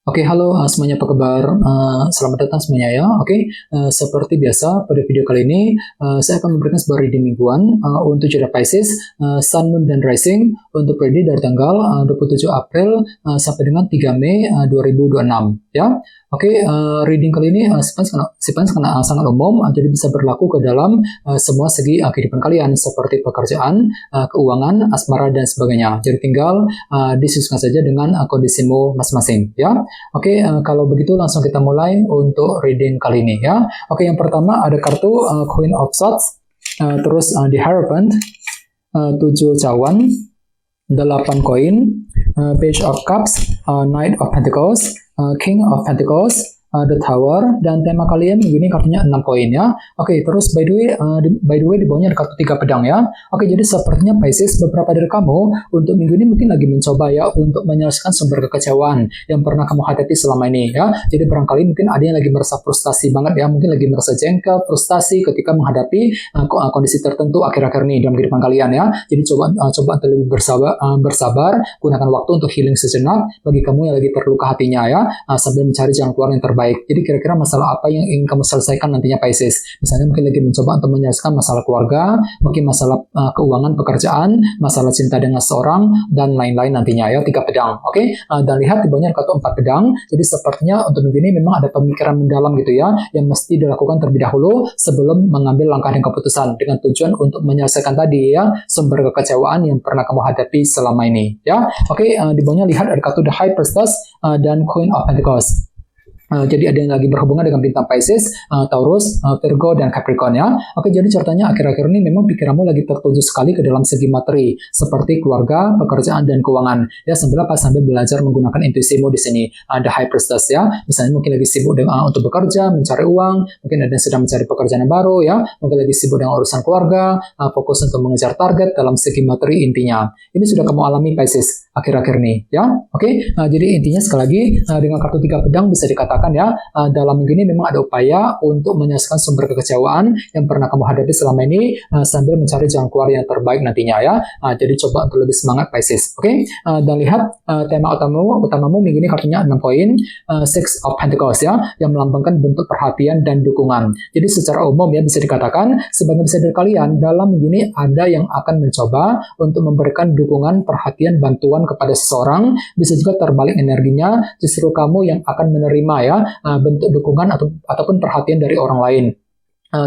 Oke, halo semuanya, apa kabar? Selamat datang semuanya ya. Oke, seperti biasa pada video kali ini saya akan memberikan sebuah reading mingguan untuk zodiak Pisces, Sun, Moon, dan Rising untuk periode dari tanggal 27 April sampai dengan 3 Mei 2026 ya. Oke, reading kali ini sifatnya sangat umum, jadi bisa berlaku ke dalam semua segi kehidupan kalian seperti pekerjaan, keuangan, asmara, dan sebagainya. Jadi tinggal disesuaikan saja dengan kondisimu masing-masing ya. Oke, kalau begitu langsung kita mulai untuk reading kali ini ya. Oke, yang pertama ada kartu Queen of Swords, terus The Hierophant, 7 cawan, 8 koin, Page of Cups, Knight of Pentacles, King of Pentacles, The Tower, dan tema kalian minggu ini kartunya 6 koin ya. Oke, terus by the way di bawahnya ada kartu 3 pedang ya. Oke, jadi sepertinya Pisces, beberapa dari kamu untuk minggu ini mungkin lagi mencoba ya untuk menyelesaikan sumber kekecewaan yang pernah kamu hadapi selama ini ya. Jadi barangkali mungkin ada yang lagi merasa frustasi banget ya, mungkin lagi merasa jengkel, frustasi ketika menghadapi kondisi tertentu akhir-akhir ini dalam kehidupan kalian ya. Jadi coba untuk lebih bersabar, gunakan waktu untuk healing sejenak bagi kamu yang lagi terluka hatinya ya, sambil mencari jalan keluar yang terbaik. Jadi kira-kira masalah apa yang ingin kamu selesaikan nantinya Pisces? Misalnya mungkin lagi mencoba untuk menyelesaikan masalah keluarga, mungkin masalah keuangan, pekerjaan, masalah cinta dengan seorang, dan lain-lain nantinya ya. 3 pedang, oke? Dan lihat di bawahnya kartu 4 pedang. Jadi sepertinya untuk minggu ini memang ada pemikiran mendalam gitu ya, yang mesti dilakukan terlebih dahulu sebelum mengambil langkah dan keputusan dengan tujuan untuk menyelesaikan tadi ya sumber kekecewaan yang pernah kamu hadapi selama ini ya. Oke, di bawahnya lihat ada kartu The High Priestess dan Queen of Pentacles. Jadi ada yang lagi berhubungan dengan bintang Pisces, Taurus, Virgo, dan Capricorn ya. Oke, jadi ceritanya akhir-akhir ini memang pikiranmu lagi tertuju sekali ke dalam segi materi, seperti keluarga, pekerjaan, dan keuangan. Ya, sambil belajar menggunakan intuisimu di sini. Ada High Priestess ya. Misalnya mungkin lagi sibuk untuk bekerja, mencari uang, mungkin ada yang sedang mencari pekerjaan yang baru ya, mungkin lagi sibuk dengan urusan keluarga, fokus untuk mengejar target dalam segi materi intinya. Ini sudah kamu alami Pisces akhir-akhir ini ya. Oke, jadi intinya sekali lagi dengan kartu 3 pedang bisa dikatakan ya, dalam minggu ini memang ada upaya untuk menyelesaikan sumber kekecewaan yang pernah kamu hadapi selama ini sambil mencari jalan keluar yang terbaik nantinya ya. Jadi coba untuk lebih semangat Pisces. Oke, dan lihat tema utamamu minggu ini kartunya 6 koin, Six of Pentacles ya, yang melambangkan bentuk perhatian dan dukungan. Jadi secara umum ya bisa dikatakan sebagian besar dari kalian dalam minggu ini ada yang akan mencoba untuk memberikan dukungan, perhatian, bantuan kepada seseorang. Bisa juga terbalik energinya, justru kamu yang akan menerima ya bentuk dukungan ataupun perhatian dari orang lain.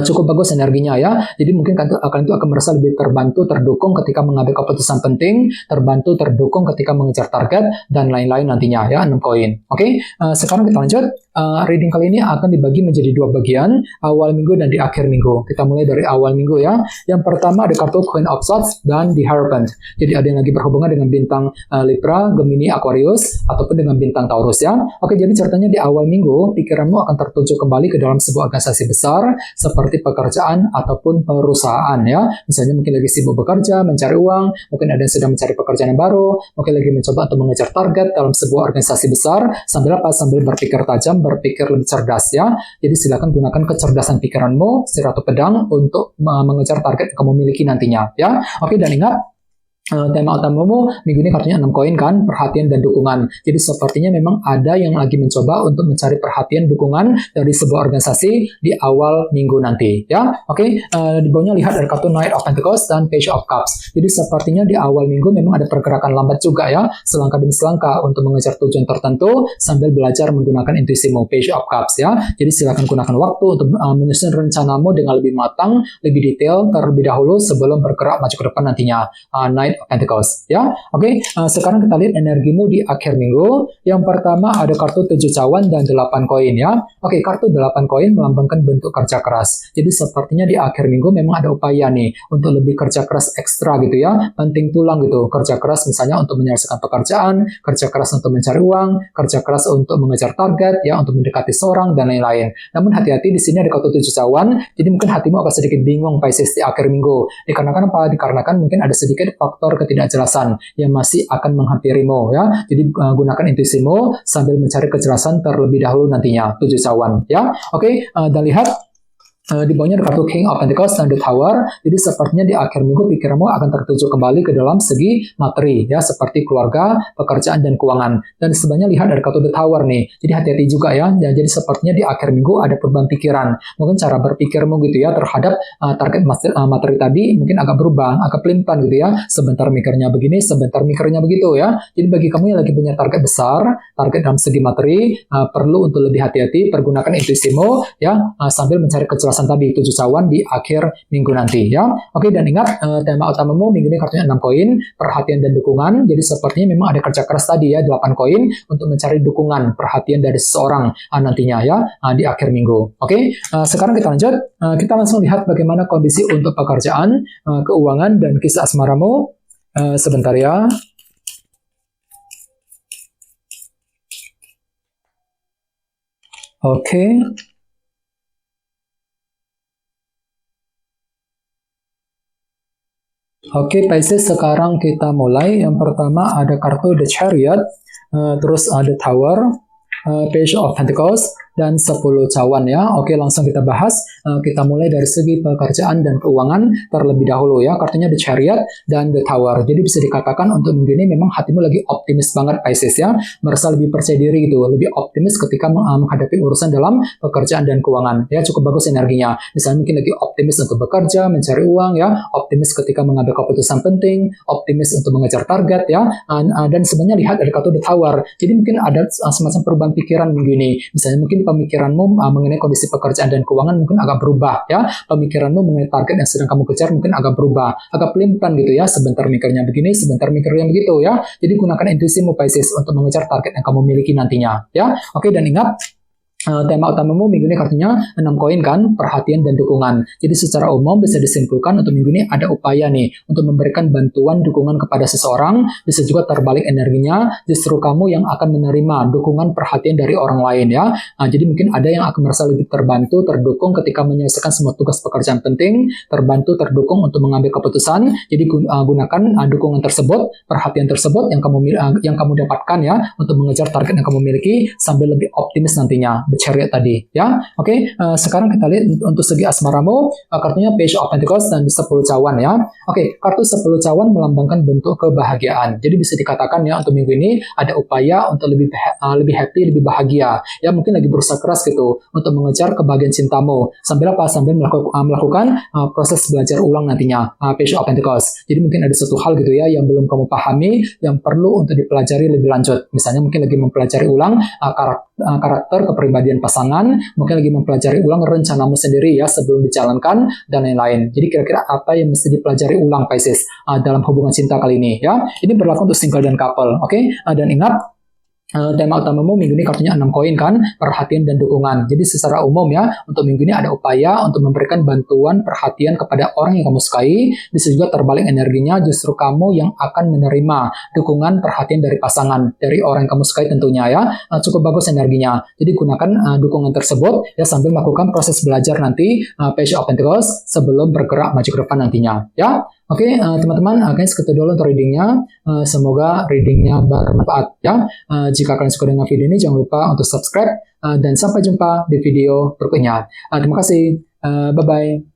Cukup bagus energinya ya. Jadi mungkin kalian itu akan merasa lebih terbantu, terdukung ketika mengambil keputusan penting, terbantu, terdukung ketika mengejar target, dan lain-lain nantinya ya. 6 koin. Oke, sekarang kita lanjut. Reading kali ini akan dibagi menjadi 2 bagian, awal minggu dan di akhir minggu. Kita mulai dari awal minggu ya. Yang pertama ada kartu Queen of Swords dan The Hierophant. Jadi ada yang lagi berhubungan dengan bintang Libra, Gemini, Aquarius, ataupun dengan bintang Taurus ya. Oke, jadi ceritanya di awal minggu pikiranmu akan tertuju kembali ke dalam sebuah organisasi besar seperti pekerjaan ataupun perusahaan ya. Misalnya mungkin lagi sibuk bekerja, mencari uang, mungkin ada yang sedang mencari pekerjaan yang baru, mungkin lagi mencoba untuk mengejar target dalam sebuah organisasi besar sambil berpikir tajam, berpikir lebih cerdas ya. Jadi silakan gunakan kecerdasan pikiranmu, Ratu Pedang, untuk mengejar target yang kamu miliki nantinya ya. Oke, dan ingat tema utamamu minggu ini kartunya 6 koin kan, perhatian dan dukungan. Jadi sepertinya memang ada yang lagi mencoba untuk mencari perhatian, dukungan dari sebuah organisasi di awal minggu nanti ya. Oke, di bawahnya lihat ada kartu Knight of Pentacles dan Page of Cups. Jadi sepertinya di awal minggu memang ada pergerakan lambat juga ya, selangkah demi selangkah untuk mengejar tujuan tertentu sambil belajar menggunakan intuisimu, Page of Cups ya. Jadi silakan gunakan waktu untuk menyusun rencanamu dengan lebih matang, lebih detail terlebih dahulu sebelum bergerak maju ke depan nantinya. Knight Pentacles ya. Oke, sekarang kita lihat energimu di akhir minggu. Yang pertama ada kartu 7 cawan dan 8 koin ya. Oke, kartu 8 koin melambangkan bentuk kerja keras. Jadi sepertinya di akhir minggu memang ada upaya nih untuk lebih kerja keras ekstra gitu ya. Penting tulang gitu. Kerja keras misalnya untuk menyelesaikan pekerjaan, kerja keras untuk mencari uang, kerja keras untuk mengejar target ya, untuk mendekati seorang dan lain-lain. Namun hati-hati, di sini ada kartu 7 cawan. Jadi mungkin hatimu akan sedikit bingung Pisces di akhir minggu. Dikarenakan apa? Dikarenakan mungkin ada sedikit faktor ketidakjelasan yang masih akan menghampirimu ya. Jadi gunakan intuisimu sambil mencari kejelasan terlebih dahulu nantinya. 7 cawan ya. Oke, dan lihat Di bawahnya ada kartu King of Pentacles dan The Tower. Jadi sepertinya di akhir minggu pikiranmu akan tertuju kembali ke dalam segi materi, ya, seperti keluarga, pekerjaan, dan keuangan. Dan sebenarnya lihat dari kartu The Tower nih. Jadi hati-hati juga ya. Jadi sepertinya di akhir minggu ada perubahan pikiran. Mungkin cara berpikirmu gitu ya terhadap target materi tadi mungkin agak berubah, agak pelimpan gitu ya. Sebentar mikirnya begini, sebentar mikirnya begitu ya. Jadi bagi kamu yang lagi punya target besar, target dalam segi materi, perlu untuk lebih hati-hati, pergunakan intuisimu ya, sambil mencari kejelasan tadi 7 cawan di akhir minggu nanti ya. Oke, dan ingat tema utamamu minggu ini kartunya 6 koin, perhatian dan dukungan. Jadi sepertinya memang ada kerja keras tadi ya, 8 koin untuk mencari dukungan, perhatian dari seseorang nantinya ya di akhir minggu. Oke, sekarang kita lanjut. Kita langsung lihat bagaimana kondisi untuk pekerjaan, keuangan, dan kisah asmaramu. Sebentar ya. Oke. Oke, Pisces, sekarang kita mulai. Yang pertama ada kartu The Chariot, terus ada Tower, Page of Pentacles, dan 10 cawan ya. Oke, langsung kita bahas. Kita mulai dari segi pekerjaan dan keuangan terlebih dahulu ya. Kartunya The Chariot dan The Tower. Jadi bisa dikatakan untuk minggu ini memang hatimu lagi optimis banget, Pisces ya. Merasa lebih percaya diri gitu, lebih optimis ketika menghadapi urusan dalam pekerjaan dan keuangan. Ya, cukup bagus energinya. Misalnya mungkin lagi optimis untuk bekerja, mencari uang ya, optimis ketika mengambil keputusan penting, optimis untuk mengejar target ya. Dan sebenarnya lihat dari kartu The Tower. Jadi mungkin ada semacam perubahan pikiran minggu ini. Misalnya mungkin pemikiranmu mengenai kondisi pekerjaan dan keuangan mungkin agak berubah ya. Pemikiranmu mengenai target yang sedang kamu kejar mungkin agak berubah, agak pelimpan gitu ya. Sebentar mikirnya begini, sebentar mikirnya begitu ya. Jadi gunakan intuisimu, Pisces, untuk mengejar target yang kamu miliki nantinya ya. Oke, dan ingat tema utamamu minggu ini kartunya 6 koin kan, perhatian dan dukungan. Jadi secara umum bisa disimpulkan untuk minggu ini ada upaya nih untuk memberikan bantuan dukungan kepada seseorang. Bisa juga terbalik energinya, justru kamu yang akan menerima dukungan perhatian dari orang lain ya. Jadi mungkin ada yang akan merasa lebih terbantu, terdukung ketika menyelesaikan semua tugas pekerjaan penting, terbantu, terdukung untuk mengambil keputusan. Jadi gunakan dukungan tersebut, perhatian tersebut yang kamu dapatkan ya untuk mengejar target yang kamu miliki sambil lebih optimis nantinya. The Chariot tadi ya. Oke, sekarang kita lihat untuk segi asmaramu, kartunya Page of Pentacles dan 10 cawan ya. Oke, kartu 10 cawan melambangkan bentuk kebahagiaan. Jadi bisa dikatakan ya untuk minggu ini ada upaya untuk lebih happy, lebih bahagia. Ya, mungkin lagi berusaha keras gitu untuk mengejar kebahagiaan cintamu. Sambil apa? Sambil melakukan proses belajar ulang nantinya. Page of Pentacles. Jadi mungkin ada satu hal gitu ya yang belum kamu pahami, yang perlu untuk dipelajari lebih lanjut. Misalnya mungkin lagi mempelajari ulang karakter kepribadian pasangan, mungkin lagi mempelajari ulang rencanamu sendiri ya sebelum dijalankan dan lain-lain. Jadi kira-kira apa yang mesti dipelajari ulang, Pisces, dalam hubungan cinta kali ini ya. Ini berlaku untuk single dan couple, oke? Dan ingat tema utamamu minggu ini kartunya 6 koin kan, perhatian dan dukungan. Jadi secara umum ya, untuk minggu ini ada upaya untuk memberikan bantuan perhatian kepada orang yang kamu sukai. Bisa juga terbalik energinya, justru kamu yang akan menerima dukungan perhatian dari pasangan, dari orang yang kamu sukai tentunya ya. Cukup bagus energinya. Jadi gunakan dukungan tersebut ya sambil melakukan proses belajar nanti Page of Pentacles sebelum bergerak maju ke depan nantinya ya. Oke, teman-teman, guys, segitu dulu untuk readingnya. Semoga readingnya bermanfaat ya. Jika kalian suka dengan video ini, jangan lupa untuk subscribe dan sampai jumpa di video berikutnya. Terima kasih. Bye-bye.